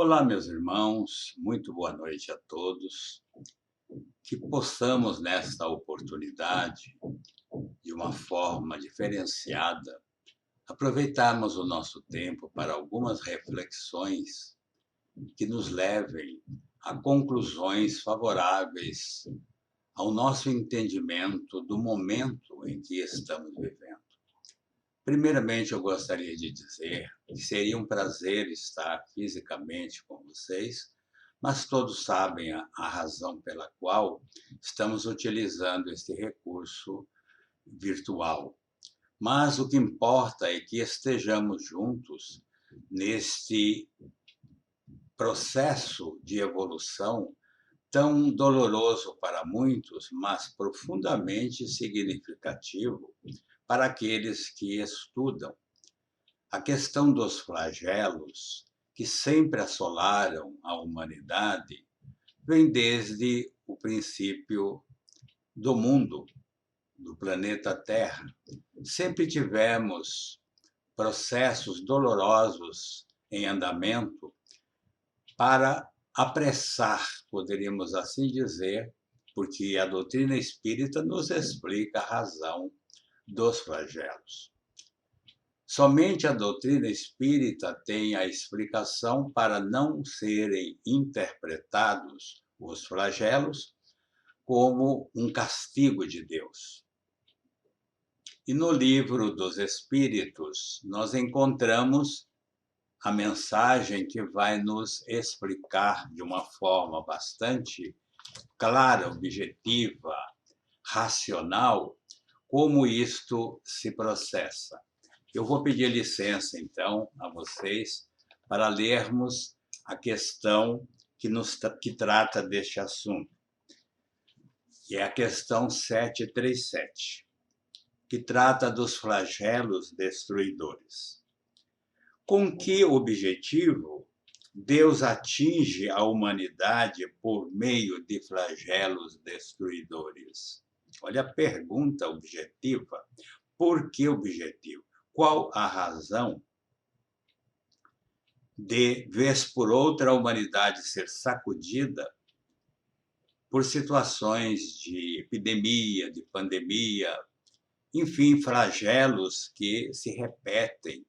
Olá, meus irmãos, muito boa noite a todos. Que possamos, nesta oportunidade, de uma forma diferenciada, aproveitarmos o nosso tempo para algumas reflexões que nos levem a conclusões favoráveis ao nosso entendimento do momento em que estamos vivendo. Primeiramente, eu gostaria de dizer que seria um prazer estar fisicamente com vocês, mas todos sabem a razão pela qual estamos utilizando este recurso virtual. Mas o que importa é que estejamos juntos neste processo de evolução tão doloroso para muitos, mas profundamente significativo para aqueles que estudam. A questão dos flagelos, que sempre assolaram a humanidade, vem desde o princípio do mundo, do planeta Terra. Sempre tivemos processos dolorosos em andamento para apressar, poderíamos assim dizer, porque a doutrina espírita nos explica a razão dos flagelos. Somente a doutrina espírita tem a explicação para não serem interpretados os flagelos como um castigo de Deus. E no livro dos Espíritos, nós encontramos a mensagem que vai nos explicar de uma forma bastante clara, objetiva, racional, como isto se processa. Eu vou pedir licença, então, a vocês para lermos a questão que trata deste assunto, que é a questão 737, que trata dos flagelos destruidores. Com que objetivo Deus atinge a humanidade por meio de flagelos destruidores? Olha a pergunta objetiva. Por que objetivo? Qual a razão de, vez por outra, a humanidade ser sacudida por situações de epidemia, de pandemia, enfim, flagelos que se repetem?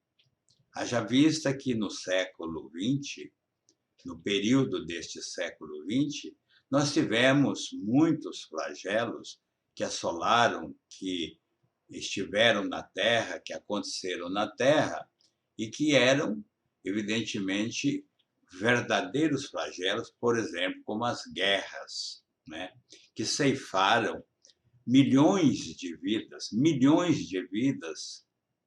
Haja vista que no século XX, no período deste século XX, nós tivemos muitos flagelos que assolaram, que estiveram na Terra, que aconteceram na Terra e que eram, evidentemente, verdadeiros flagelos, por exemplo, como as guerras, né? Que ceifaram milhões de vidas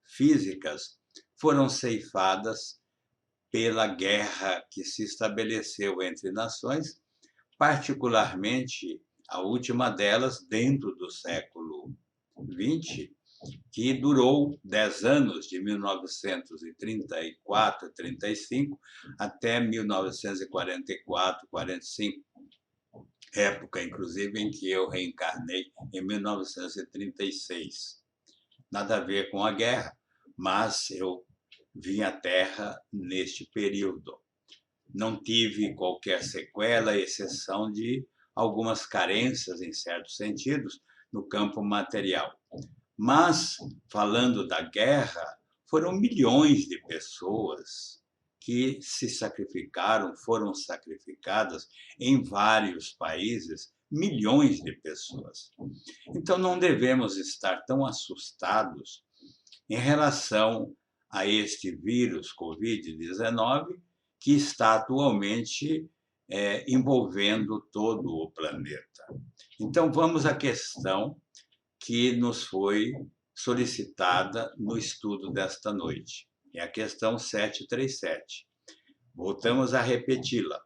físicas foram ceifadas pela guerra que se estabeleceu entre nações, particularmente a última delas dentro do século XX, que durou 10 anos, de 1934, 35, até 1944, 45, época, inclusive, em que eu reencarnei em 1936. Nada a ver com a guerra, mas eu vim à Terra neste período. Não tive qualquer sequela, exceção de algumas carências, em certos sentidos, no campo material. Mas, falando da guerra, foram milhões de pessoas que se sacrificaram, foram sacrificadas em vários países, milhões de pessoas. Então, não devemos estar tão assustados em relação a este vírus Covid-19, que está atualmente envolvendo todo o planeta. Então, vamos à questão que nos foi solicitada no estudo desta noite. É a questão 737. Voltamos a repeti-la.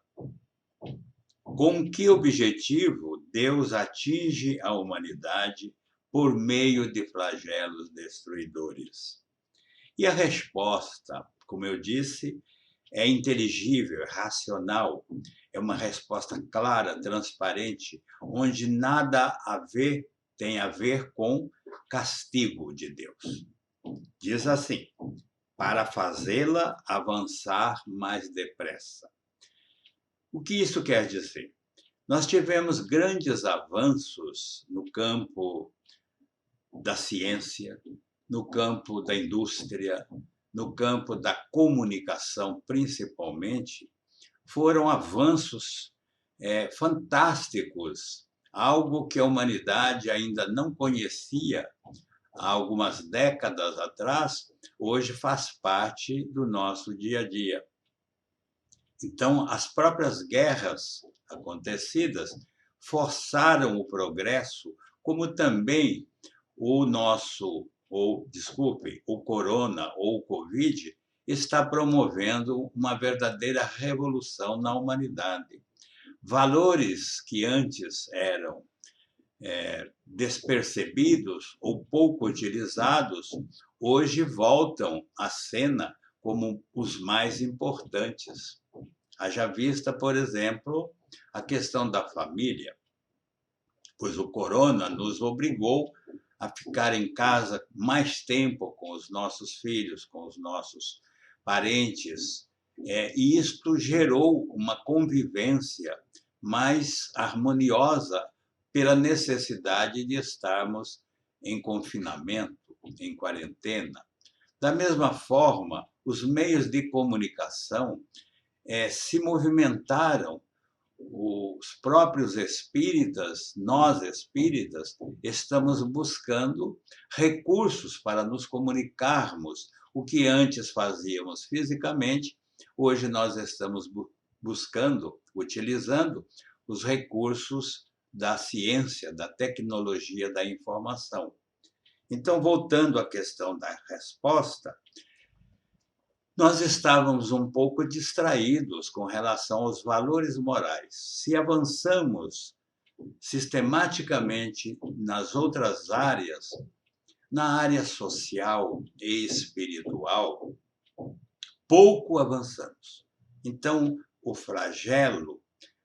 Com que objetivo Deus atinge a humanidade por meio de flagelos destruidores? E a resposta, como eu disse, é inteligível, racional, é uma resposta clara, transparente, onde nada tem a ver com castigo de Deus. Diz assim: para fazê-la avançar mais depressa. O que isso quer dizer? Nós tivemos grandes avanços no campo da ciência, no campo da indústria, no campo da comunicação, principalmente, foram avanços fantásticos, algo que a humanidade ainda não conhecia há algumas décadas atrás, hoje faz parte do nosso dia a dia. Então, as próprias guerras acontecidas forçaram o progresso, como também o nosso, ou desculpe, o corona ou o Covid está promovendo uma verdadeira revolução na humanidade. Valores que antes eram despercebidos ou pouco utilizados, hoje voltam à cena como os mais importantes. Haja vista, por exemplo, a questão da família, pois o corona nos obrigou a ficar em casa mais tempo com os nossos filhos, com os nossos parentes, e isto gerou uma convivência mais harmoniosa pela necessidade de estarmos em confinamento, em quarentena. Da mesma forma, os meios de comunicação se movimentaram. Os próprios espíritas, nós espíritas, estamos buscando recursos para nos comunicarmos. O que antes fazíamos fisicamente, hoje nós estamos buscando, utilizando os recursos da ciência, da tecnologia da informação. Então, voltando à questão da resposta, nós estávamos um pouco distraídos com relação aos valores morais. Se avançamos sistematicamente nas outras áreas, na área social e espiritual, pouco avançamos. Então, o flagelo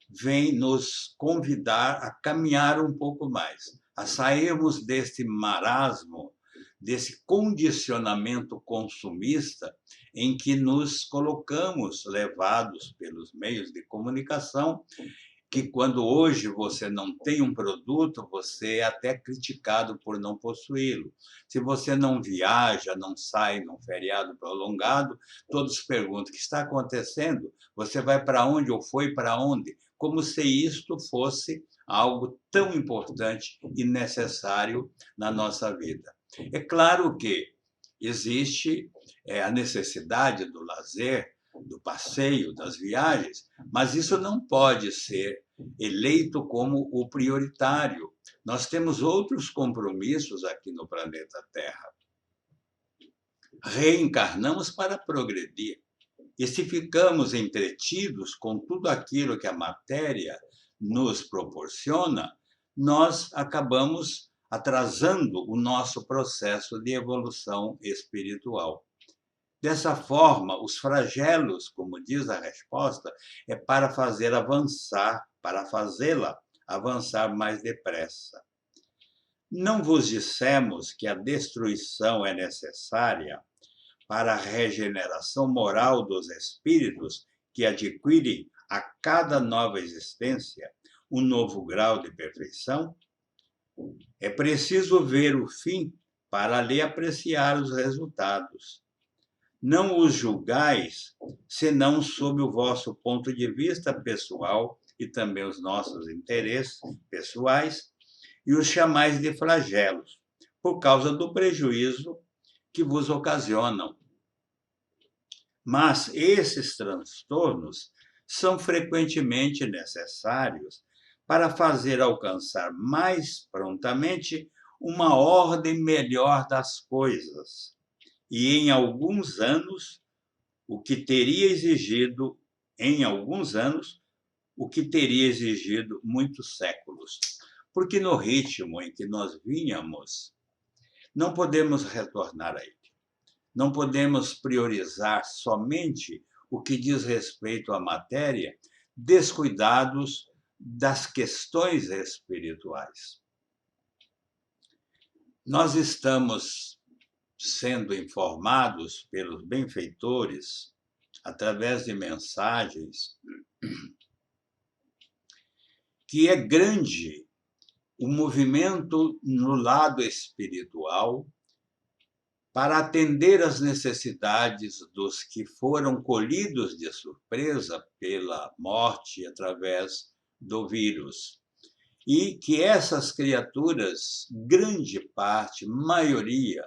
vem nos convidar a caminhar um pouco mais, a sairmos deste marasmo, desse condicionamento consumista em que nos colocamos, levados pelos meios de comunicação, que quando hoje você não tem um produto, você é até criticado por não possuí-lo. Se você não viaja, não sai num feriado prolongado, todos perguntam: o que está acontecendo? Você vai para onde ou foi para onde? Como se isto fosse algo tão importante e necessário na nossa vida. É claro que existe a necessidade do lazer, do passeio, das viagens, mas isso não pode ser eleito como o prioritário. Nós temos outros compromissos aqui no planeta Terra. Reencarnamos para progredir. E se ficamos entretidos com tudo aquilo que a matéria nos proporciona, nós acabamos atrasando o nosso processo de evolução espiritual. Dessa forma, os flagelos, como diz a resposta, é para fazer avançar, para fazê-la avançar mais depressa. Não vos dissemos que a destruição é necessária para a regeneração moral dos espíritos que adquirem a cada nova existência um novo grau de perfeição? É preciso ver o fim para lhe apreciar os resultados. Não os julgais, senão sob o vosso ponto de vista pessoal e também os nossos interesses pessoais, e os chamais de flagelos, por causa do prejuízo que vos ocasionam. Mas esses transtornos são frequentemente necessários para fazer alcançar mais prontamente uma ordem melhor das coisas. E em alguns anos, o que teria exigido muitos séculos. Porque no ritmo em que nós vínhamos, não podemos retornar a ele. Não podemos priorizar somente o que diz respeito à matéria, descuidados das questões espirituais. Nós estamos sendo informados pelos benfeitores, através de mensagens que é grande o movimento no lado espiritual para atender às necessidades dos que foram colhidos de surpresa pela morte através do vírus. E que essas criaturas, grande parte, maioria,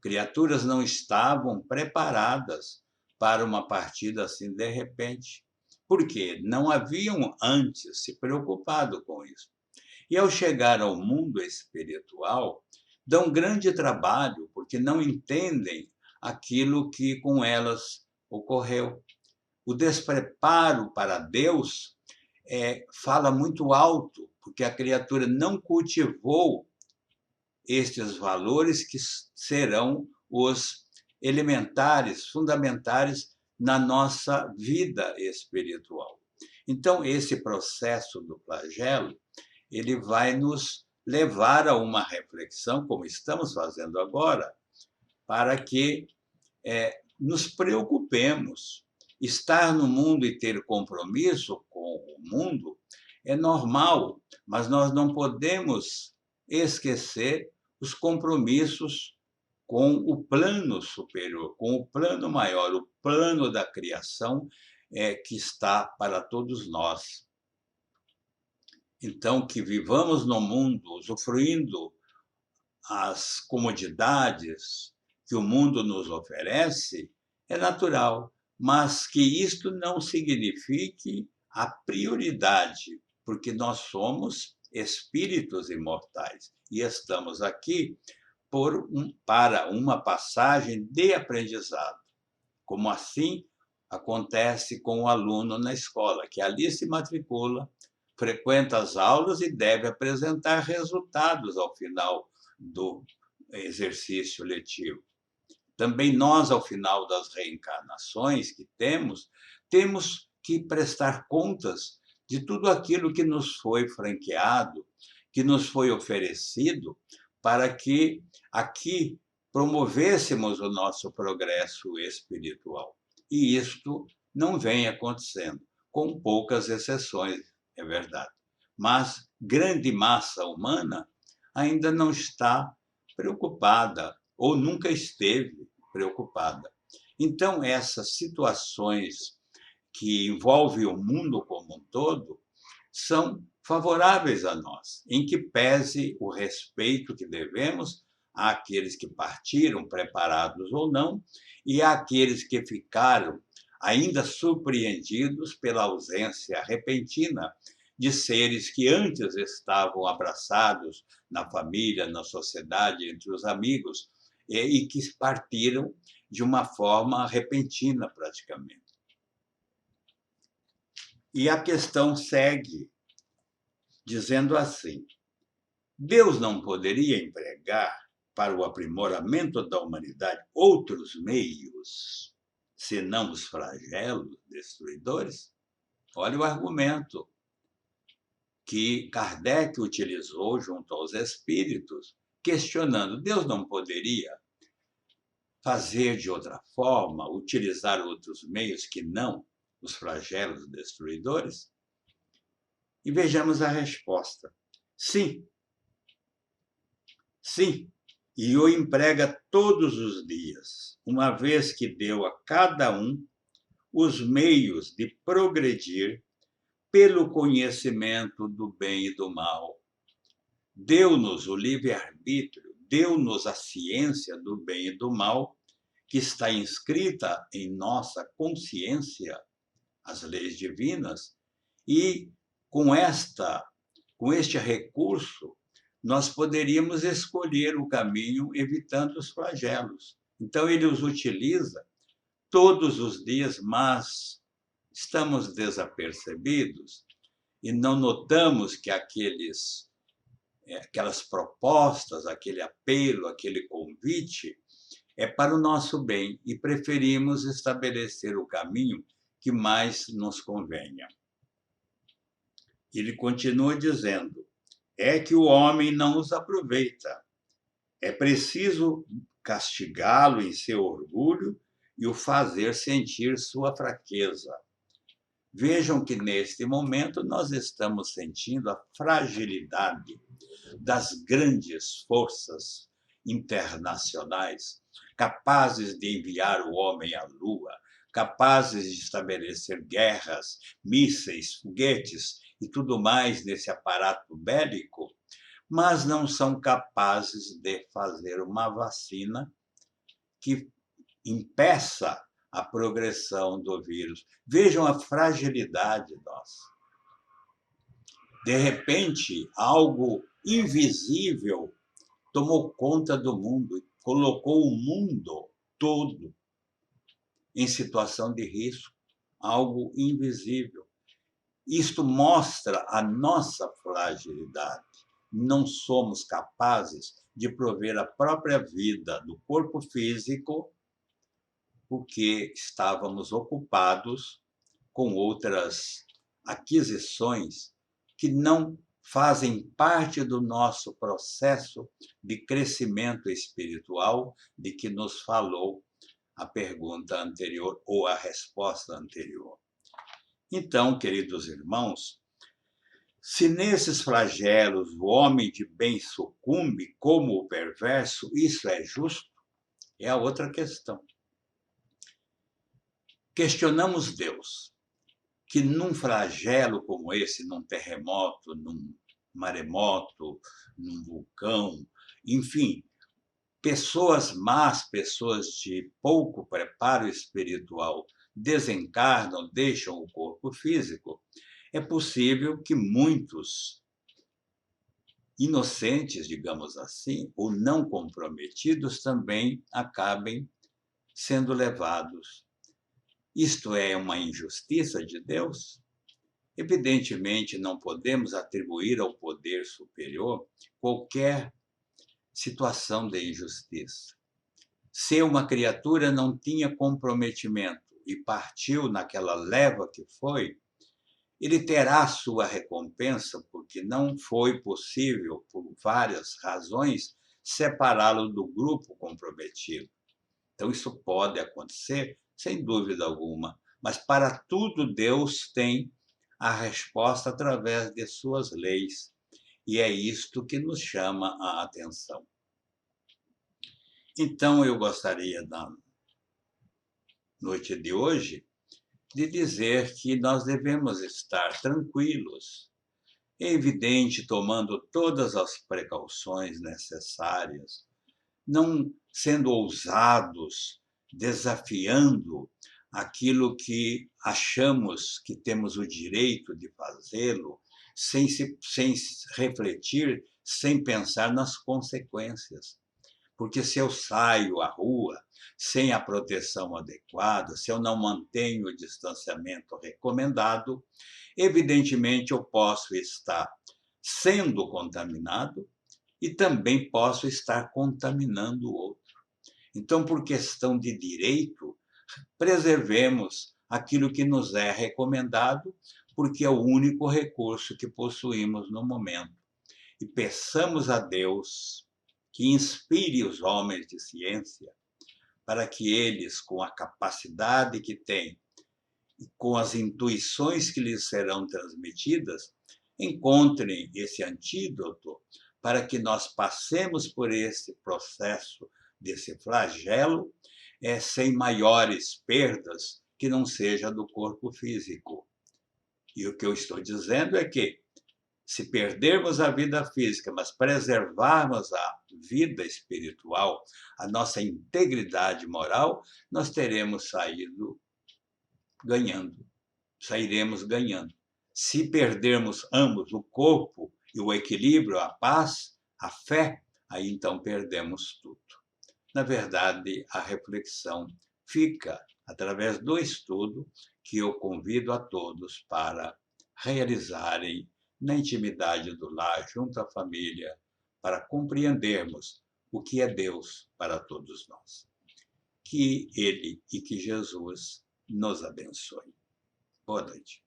criaturas não estavam preparadas para uma partida assim de repente. Por quê? Não haviam antes se preocupado com isso. E ao chegar ao mundo espiritual, dão grande trabalho, porque não entendem aquilo que com elas ocorreu. O despreparo para Deus fala muito alto, porque a criatura não cultivou estes valores que serão os elementares, fundamentares na nossa vida espiritual. Então, esse processo do flagelo, ele vai nos levar a uma reflexão, como estamos fazendo agora, para que nos preocupemos. Estar no mundo e ter compromisso com o mundo é normal, mas nós não podemos esquecer os compromissos com o plano superior, com o plano maior, o plano da criação que está para todos nós. Então, que vivamos no mundo usufruindo as comodidades que o mundo nos oferece é natural, mas que isto não signifique a prioridade, porque nós somos espíritos imortais e estamos aqui para uma passagem de aprendizado. Como assim acontece com o aluno na escola, que ali se matricula, frequenta as aulas e deve apresentar resultados ao final do exercício letivo. Também nós, ao final das reencarnações que temos que prestar contas de tudo aquilo que nos foi franqueado, que nos foi oferecido, para que aqui promovêssemos o nosso progresso espiritual. E isto não vem acontecendo, com poucas exceções, é verdade. Mas grande massa humana ainda não está preocupada, ou nunca esteve preocupada. Então, essas situações que envolvem o mundo como um todo são favoráveis a nós, em que pese o respeito que devemos àqueles que partiram, preparados ou não, e àqueles que ficaram ainda surpreendidos pela ausência repentina de seres que antes estavam abraçados na família, na sociedade, entre os amigos, e que partiram de uma forma repentina, praticamente. E a questão segue dizendo assim: Deus não poderia empregar para o aprimoramento da humanidade outros meios, senão os flagelos destruidores? Olha o argumento que Kardec utilizou junto aos espíritos, questionando: Deus não poderia fazer de outra forma, utilizar outros meios que não os flagelos destruidores? E vejamos a resposta. Sim. Sim, e o emprega todos os dias, uma vez que deu a cada um os meios de progredir pelo conhecimento do bem e do mal. Deu-nos o livre-arbítrio, deu-nos a ciência do bem e do mal, que está inscrita em nossa consciência, as leis divinas, e com este recurso, nós poderíamos escolher o caminho evitando os flagelos. Então, ele os utiliza todos os dias, mas estamos desapercebidos e não notamos que aquelas propostas, aquele apelo, aquele convite é para o nosso bem e preferimos estabelecer o caminho que mais nos convenha. Ele continua dizendo: é que o homem não os aproveita. É preciso castigá-lo em seu orgulho e o fazer sentir sua fraqueza. Vejam que, neste momento, nós estamos sentindo a fragilidade das grandes forças internacionais capazes de enviar o homem à Lua, capazes de estabelecer guerras, mísseis, foguetes e tudo mais nesse aparato bélico, mas não são capazes de fazer uma vacina que impeça a progressão do vírus. Vejam a fragilidade nossa. De repente, algo invisível tomou conta do mundo e colocou o mundo todo em situação de risco, algo invisível. Isto mostra a nossa fragilidade. Não somos capazes de prover a própria vida do corpo físico porque estávamos ocupados com outras aquisições que não fazem parte do nosso processo de crescimento espiritual de que nos falou a pergunta anterior ou a resposta anterior. Então, queridos irmãos, se nesses flagelos o homem de bem sucumbe como o perverso, isso é justo? É a outra questão. Questionamos Deus, que num flagelo como esse, num terremoto, num maremoto, num vulcão, enfim, pessoas más, pessoas de pouco preparo espiritual, desencarnam, deixam o corpo físico, é possível que muitos inocentes, digamos assim, ou não comprometidos, também acabem sendo levados. Isto é uma injustiça de Deus? Evidentemente, não podemos atribuir ao poder superior qualquer situação de injustiça. Se uma criatura não tinha comprometimento e partiu naquela leva que foi, ele terá sua recompensa, porque não foi possível, por várias razões, separá-lo do grupo comprometido. Então, isso pode acontecer, sem dúvida alguma, mas para tudo Deus tem a resposta através de suas leis, e é isto que nos chama a atenção. Então, eu gostaria, na noite de hoje, de dizer que nós devemos estar tranquilos, é evidente, tomando todas as precauções necessárias, não sendo ousados, desafiando aquilo que achamos que temos o direito de fazê-lo, sem refletir, sem pensar nas consequências. Porque se eu saio à rua sem a proteção adequada, se eu não mantenho o distanciamento recomendado, evidentemente eu posso estar sendo contaminado e também posso estar contaminando o outro. Então, por questão de direito, preservemos aquilo que nos é recomendado, porque é o único recurso que possuímos no momento. E peçamos a Deus que inspire os homens de ciência para que eles, com a capacidade que têm e com as intuições que lhes serão transmitidas, encontrem esse antídoto para que nós passemos por esse processo, desse flagelo, sem maiores perdas que não seja do corpo físico. E o que eu estou dizendo é que, se perdermos a vida física, mas preservarmos a vida espiritual, a nossa integridade moral, nós teremos saído ganhando, sairemos ganhando. Se perdermos ambos, o corpo e o equilíbrio, a paz, a fé, aí então perdemos tudo. Na verdade, a reflexão fica através do estudo que eu convido a todos para realizarem na intimidade do lar, junto à família, para compreendermos o que é Deus para todos nós. Que Ele e que Jesus nos abençoe. Boa noite.